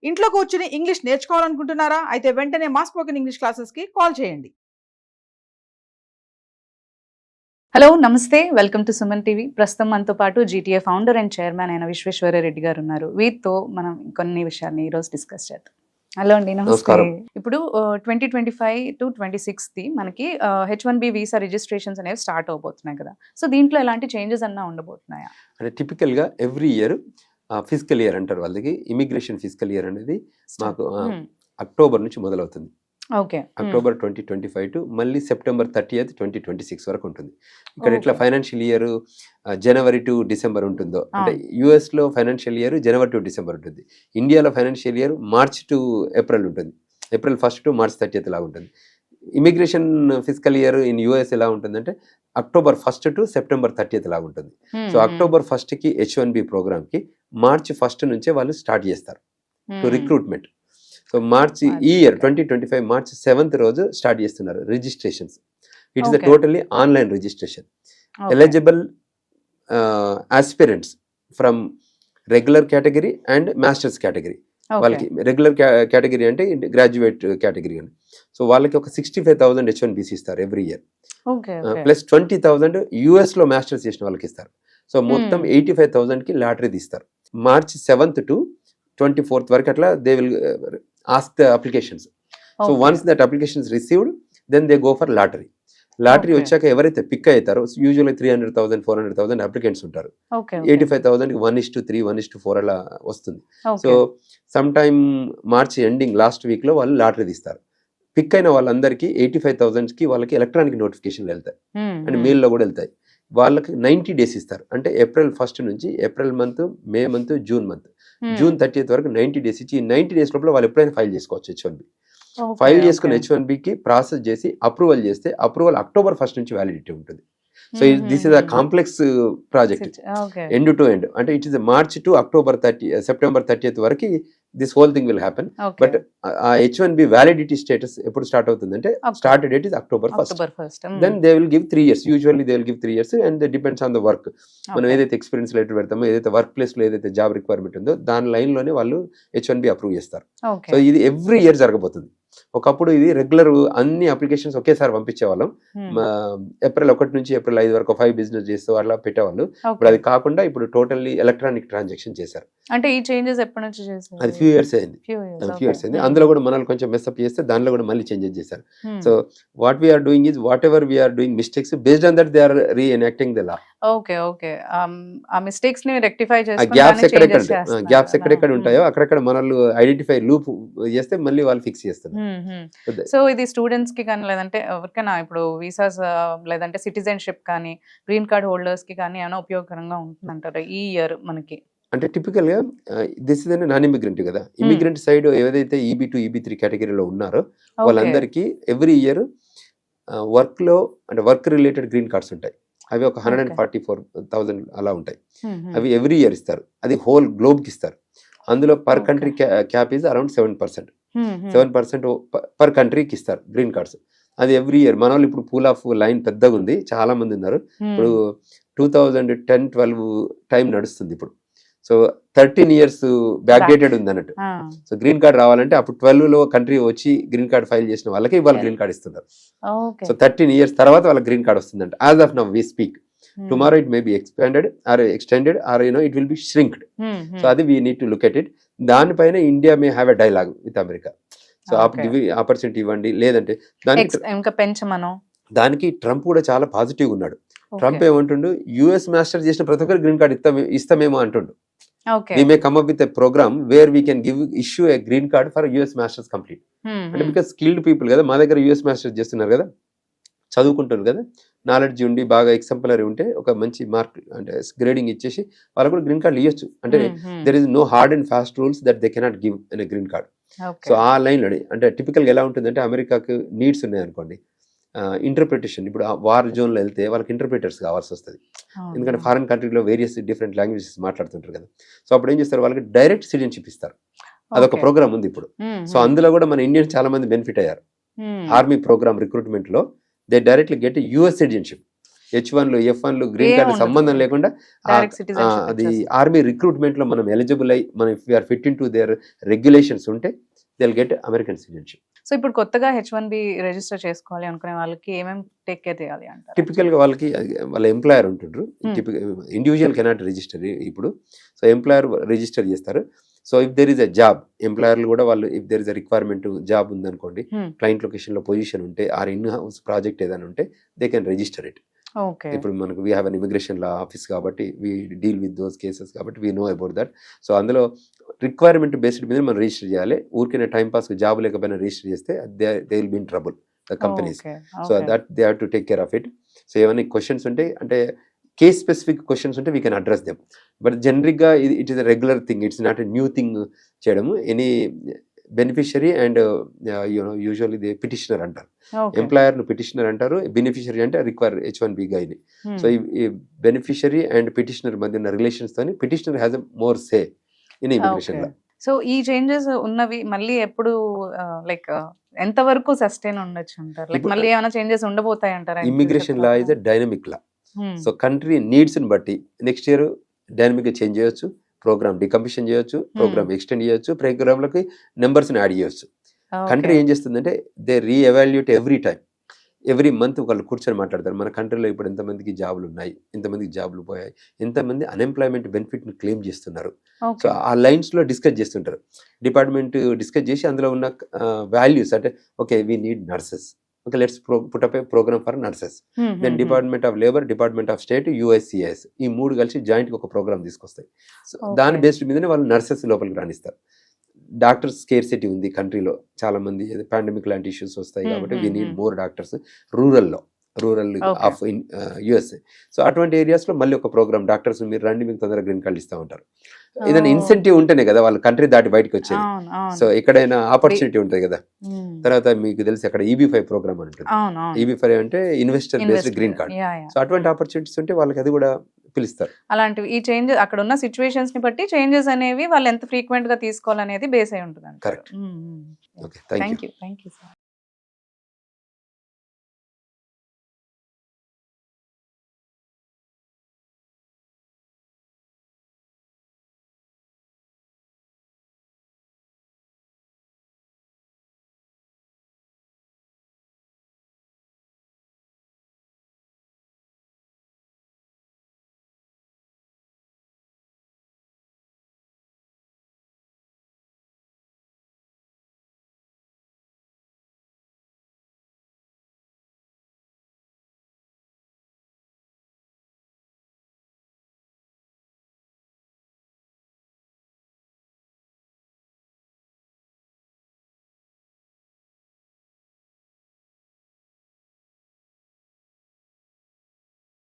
ఇంట్లో కూర్చుని ఇంగ్లీష్ నేర్చుకోవాలనుకుంటున్నారా? అయితే వెంటనే మా స్పోకెన్ ఇంగ్లీష్ క్లాసెస్‌కి కాల్ చేయండి. హలో నమస్తే వెల్కమ్ టు సుమన్ టీవీ. ప్రస్తుతం మనతో పాటు జీటీఏ ఫౌండర్ అండ్ చైర్మన్ అయిన విశ్వేశ్వరరెడ్డి గారు ఉన్నారు. వీరితో మనం కొన్ని విషయాన్ని ఈరోజు డిస్కస్ చేద్దాం. హలో అండి, నమస్తే. నమస్కారం. ఇప్పుడు 2025 to 26 మనకి H1B వీసా రిజిస్ట్రేషన్స్ అనేవి స్టార్ట్ అవబోతున్నాయి కదా. సో దీంట్లో ఎలాంటి చేంజెస్ అన్నా ఉండబోతున్నాయా? అంటే టిపికల్గా ఎవ్రీ ఇయర్ ఫిజికల్ ఇయర్ అంటారు వాళ్ళకి. ఇమిగ్రేషన్ ఫిజికల్ ఇయర్ అనేది మాకు అక్టోబర్ నుంచి మొదలవుతుంది. ఓకే, అక్టోబర్ 2025 టు మళ్ళీ సెప్టెంబర్ 30th 2026 వరకు ఉంటుంది. ఇక్కడ ఎట్లా ఫైనాన్షియల్ ఇయర్ జనవరి టు డిసెంబర్ ఉంటుందో, అంటే US లో ఫైనాన్షియల్ ఇయర్ జనవరి టు డిసెంబర్ ఉంటుంది. ఇండియాలో financial year March to April ఉంటుంది. April 1st to March 30th లాగా ఉంటుంది. Immigration physical year in US ఎలా ఉంటుందంటే October 1st to September 30th లాగా ఉంటుంది. సో అక్టోబర్ 1st H1B ప్రోగ్రామ్కి మార్చ్ 1st నుంచే వాళ్ళు స్టార్ట్ చేస్తారు టు రిక్రూట్మెంట్. సో మార్చ్ ఈ ఇయర్ 2025 మార్చ్ 7th రోజు స్టార్ట్ చేస్తున్నారు registrations. It is totally online registration. Eligible aspirants from regular category and masters category. వాళ్ళకి రెగ్యులర్ కేటగిరీ అంటే graduate category అని. సో వాళ్ళకి ఒక 65,000 H1BC ఇస్తారు ఎవ్రీ ఇయర్. ప్లస్ 20,000 US లో మాస్టర్స్ చేసిన వాళ్ళకి ఇస్తారు. సో మొత్తం 85,000కి లాటరీ తీస్తారు. మార్చ్ 7th టు 24th వరకు అట్లా they will ask the applications. So once that applications received then they go for lottery. Lottery వచ్చాక ఎవరైతే పిక్ అవుతారో యూజువల్లీ 300,000 400,000 అప్లికెంట్స్ ఉంటారు. 85,000కి 1:3 1:4 అలా వస్తుంది. So some time March ending last week లో వాళ్ళు లాటరీ తీస్తారు. పిక్ అయిన వాళ్ళందరికీ 85,000కి వాళ్ళకి ఎలక్ట్రానిక్ నోటిఫికేషన్లు వెళ్తాయి అండ్ మెయిల్లో కూడా వెళ్తాయి. వాళ్ళకి 90 days ఇస్తారు. అంటే ఏప్రిల్ 1st నుంచి April month, May month, June month, June 30th వరకు 90 days ఇచ్చి 90 days లోపల వాళ్ళు ఎప్పుడైనా ఫైల్ చేసుకోవచ్చు. H1B ఫైల్ చేసుకున్న H1Bకి ప్రాసెస్ చేసి అప్రూవల్ చేస్తే అప్రూవల్ అక్టోబర్ 1st నుంచి వ్యాలిడిటీ ఉంటుంది. So this is a complex project end to end. అంటే it is March to September 30th వరకు this whole thing will happen. But ఆ H1B వ్యాలిడిటీ స్టేటస్ ఎప్పుడు స్టార్ట్ అవుతుందంటే start date is October 1st. Then they will give 3 years. Usually they will give 3 years and depends on the work. మనం ఏదైతే experience letter పెడతామో, ఏదైతే work place లో ఏదైతే job requirement ఉందో దాని లైన్ లోనే వాళ్ళు H1B అప్రూవ్ చేస్తారు. సో ఇది ఎవ్రీ ఇయర్ జరగబోతుంది. ఒకప్పుడు ఇది రెగ్యులర్ అన్ని అప్లికేషన్స్ ఒకేసారి పంపించేవాళ్ళం. ఏప్రిల్ 1 నుంచి ఏప్రిల్ 5 వరకు 5 బిజినెస్ చేస్తూ అట్లా పెట్టేవాళ్ళు. ఇప్పుడు అది కాకుండా ఇప్పుడు టోటల్లీ ఎలక్ట్రానిక్ ట్రాన్సాక్షన్ చేశారు. అంటే ఈ చేంజెస్ ఎప్పటి నుంచి చేశారు? అది ఫ్యూ ఇయర్స్ అయింది. అందులో కూడా మనల్ని కొంచెం మెస్అప్ చేస్తే దానిలో కూడా మళ్ళీ చేంజెస్ చేశారు. So what we are doing is whatever we are doing mistakes based on that they are reenacting the law. Okay, ఆ మిస్టేక్స్ ని రెక్టిఫై చేసి గ్యాప్స్ ఎక్కడెక్కడ ఉంటాయో అక్కడక్కడ మనల్ని ఐడెంటిఫై లూప్ చేస్తే మళ్ళీ వాళ్ళు ఫిక్స్ చేస్తారు. సో ఇది స్టూడెంట్స్ కి కానీ లేదంటే ఎవరికైనా ఇప్పుడు వీసాస్ లేదంటే సిటిజన్షిప్ కానీ గ్రీన్ కార్డ్ హోల్డర్స్ కి కానీ ఏమైనా ఉపయోగకరంగా ఉంటుందంటారు ఈ ఇయర్ మనకి? అంటే టిపికల్ గా దిస్ ఇస్ నాన్ ఇమిగ్రెంట్ కదా. ఇమిగ్రెంట్ సైడ్ ఏదైతే EB2 EB3 కేటగిరీలో ఉన్నారో వాళ్ళందరికీ ఎవ్రీ ఇయర్ వర్క్ లో అంటే వర్క్ రిలేటెడ్ గ్రీన్ కార్డ్స్ ఉంటాయి. అవి ఒక 144,000 అలా ఉంటాయి. అవి ఎవ్రీ ఇయర్ ఇస్తారు. అది హోల్ గ్లోబ్ కి ఇస్తారు. అందులో per country cap is around 7% per కంట్రీకి ఇస్తారు గ్రీన్ కార్డ్స్. అది ఎవ్రీ ఇయర్. మన వాళ్ళు ఇప్పుడు పూల్ ఆఫ్ లైన్ పెద్దగా ఉంది, చాలా మంది ఉన్నారు. ఇప్పుడు 2010-12 టైం నడుస్తుంది ఇప్పుడు. సో 13 years బ్యాక్ డేటెడ్ ఉంది అన్నట్టు. సో గ్రీన్ కార్డ్ రావాలంటే అప్పుడు 12 లో కంట్రీ వచ్చి గ్రీన్ కార్డ్ ఫైల్ చేసిన వాళ్ళకి ఇవాళ గ్రీన్ కార్డ్ ఇస్తున్నారు. సో 13 years తర్వాత వాళ్ళ గ్రీన్ కార్డ్ వస్తుందంట. As of now we speak. Tomorrow it may be expanded or extended or it will be shrinked. So అది we need to look at it. దానిపైన India may have a dialogue with America. So opportunity ఇవ్వండి, లేదంటే దానికి Trump కూడా చాలా positive ఉన్నాడు. Trump ఏమంటుండు, US master చేసిన ప్రతి ఒక్కరు గ్రీన్ కార్డ్ ఇస్తామేమో అంటుండు. We may come up with a program where we can issue a green card for US masters complete. అంటే బికాస్ స్కిల్డ్ పీపుల్ కదా, మా దగ్గర US మాస్టర్స్ చేస్తున్నారు కదా, చదువుకుంటారు కదా, నాలెడ్జ్ ఉండి బాగా ఎగ్జాంపులరీ ఉంటే ఒక మంచి మార్క్ అంటే గ్రేడింగ్ ఇచ్చేసి వాళ్ళకు కూడా గ్రీన్ కార్డ్ ఇవ్వచ్చు. అంటే there is no hard and fast rules that they cannot give in a green card. So ఆ లైన్లో అంటే టిపికల్గా ఎలా ఉంటుందంటే అమెరికాకు నీడ్స్ ఉన్నాయి అనుకోండి, ఇంటర్ప్రిటేషన్. ఇప్పుడు వార్ జోన్లో వెళ్తే వాళ్ళకి ఇంటర్ప్రిటర్స్ కావాల్సి వస్తుంది. ఎందుకంటే ఫారెన్ కంట్రీలో వేరియస్ డిఫరెంట్ లాంగ్వేజెస్ మాట్లాడుతుంటారు కదా. సో అప్పుడు ఏం చేస్తారు, వాళ్ళకి డైరెక్ట్ సిటిజన్షిప్ ఇస్తారు. అదొక ప్రోగ్రామ్ ఉంది ఇప్పుడు. సో అందులో కూడా మన ఇండియన్స్ చాలా మంది బెనిఫిట్ అయ్యారు. ఆర్మీ ప్రోగ్రామ్ రిక్రూట్మెంట్ లో they directly get US citizenship. H1లు F1లు గ్రీన్ ఏం కార్డు ఉండదు. సంబంధం లేకుండా డైరెక్ట్ సిటిజన్షిప్ అది ఆర్మీ రిక్రూట్మెంట్ లో మనం ఎలిజిబుల్ అయ్యి మనం if we are fit in to their regulations ఉంటే they will get American citizenship. So ఇప్పుడు కొత్తగా H1B రిజిస్టర్ చేసుకోవాలి అనుకునే వాళ్ళకి ఏమేమి టేక్ కేర్ చేయాలి అంటారు? టిపికల్ గా వాళ్ళకి వాళ్ళ ఎంప్లాయర్ ఉంటుండ్రు, ఇండివిజువల్ కెనాట్ రిజిస్టర్ ఇప్పుడు. సో ఎంప్లాయర్ రిజిస్టర్ చేస్తారు. So if there is a job, ఎంప్లాయర్లు కూడా వాళ్ళు if there is a requirement job ఉందనుకోండి, క్లయింట్ లొకేషన్ లో పొజిషన్ ఉంటే ఆర్ ఇన్ హౌస్ ప్రాజెక్ట్ ఏదైనా ఉంటే they can register it. Okay. ఇప్పుడు మనకు we have an immigration law office కాబట్టి we deal with those cases కాబట్టి we know about that. So అందులో రిక్వైర్మెంట్ బేస్డ్ మీద మనం రిజిస్టర్ చేయాలి. ఊరికే టైం పాస్ జాబ్ లేకపోయినా రిజిస్టర్ చేస్తే they will be in trouble the companies. So that they have to take care of it. So ఏమైనా questions ఉంటే అంటే కేస్ స్పెసిఫిక్ క్వశ్చన్స్ ఉంటే we can address them. But generic గా it is a regular thing, it's not a new thing చేయడము. Any beneficiary and usually they petitioner అంటారు, employer ను petitioner అంటారు, beneficiary అంటే రిక్వైర్ H1B గైని. సో ఈ beneficiary and petitioner మధ్య ఉన్న రిలేషన్స్ తోని petitioner has more say in immigration law. So ఈ చేంజెస్ ఉన్నవి మళ్ళీ ఎప్పుడు లైక్ ఎంత వరకు సస్టైన్ ఉండొచ్చు అంటారు? లైక్ మళ్ళీ ఏమైనా చేంజెస్ ఉండబోతాయి అంటారా? Immigration law is a dynamic law. So country needs ని బట్టి నెక్స్ట్ ఇయర్ డైనమిక్ గా చేంజ్ చేయొచ్చు, ప్రోగ్రామ్ డికంప్లీషన్ చేయొచ్చు, ప్రోగ్రామ్ ఎక్స్టెండ్ చేయొచ్చు, ప్రోగ్రామ్లకి నెంబర్స్ ని యాడ్ చేయొచ్చు. కంట్రీ ఏం చేస్తుందంటే దే రీఎవాల్యుయేట్ ఎవ్రీ మంత్ వాళ్ళు కూర్చొని మాట్లాడతారు. మన కంట్రీలో ఇప్పుడు ఎంతమందికి జాబులు ఉన్నాయి, ఎంతమందికి జాబులు పోయాయి, ఎంతమంది అన్ఎంప్లాయ్మెంట్ బెనిఫిట్ ని క్లెయిమ్ చేస్తున్నారు. సో ఆ లైన్స్ లో డిస్కస్ చేస్తుంటారు. డిపార్ట్మెంట్ డిస్కస్ చేసి అందులో ఉన్న వాల్యూస్ అంటే okay we need nurses, okay let's put up a programme for nurses. Then department of labour, department of state, USCIS ఈ మూడు కలిసి జాయింట్ గా ఒక ప్రోగ్రామ్ తీసుకొస్తాయి. సో దాని బేస్డ్ మీదనే వాళ్ళు నర్సెస్ లోపలికి రాణిస్తారు. డాక్టర్స్ స్కేర్సిటీ ఉంది కంట్రీలో, చాలా మంది పాండమిక్ లాంటి ఇష్యూస్ వస్తాయి కాబట్టి we need more doctors rural of USA. So అటువంటి ఏరియాస్ లో మళ్ళీ ఒక ప్రోగ్రామ్ డాక్టర్స్ మీరు రండి మీకు తొందరగా గ్రీన్ కార్డు ఇస్తా ఉంటారు. ఏదైనా ఇన్సెంటివ్ ఉంటేనే కదా వాళ్ళు కంట్రీ దాటి బయటకు వచ్చేది. సో ఎక్కడైనా ఆపర్చునిటీ ఉంటుంది కదా. తర్వాత మీకు తెలిసి అక్కడ EB5 ప్రోగ్రామ్ అని ఉంటుంది. EB5 అంటే investor based green card. So అటువంటి ఆపర్చునిటీస్ ఉంటే వాళ్ళకి అది కూడా పిలుస్తారు. అలాంటివి ఈ చేంజెస్ అక్కడ ఉన్న సిచ్యువేషన్స్ ని బట్టి చేంజెస్ అనేవి వాళ్ళు ఎంత ఫ్రీక్వెంట్ గా తీసుకోవాలనేది బేస్ అయి ఉంటుంది. Correct. Okay, thank you. Thank you sir.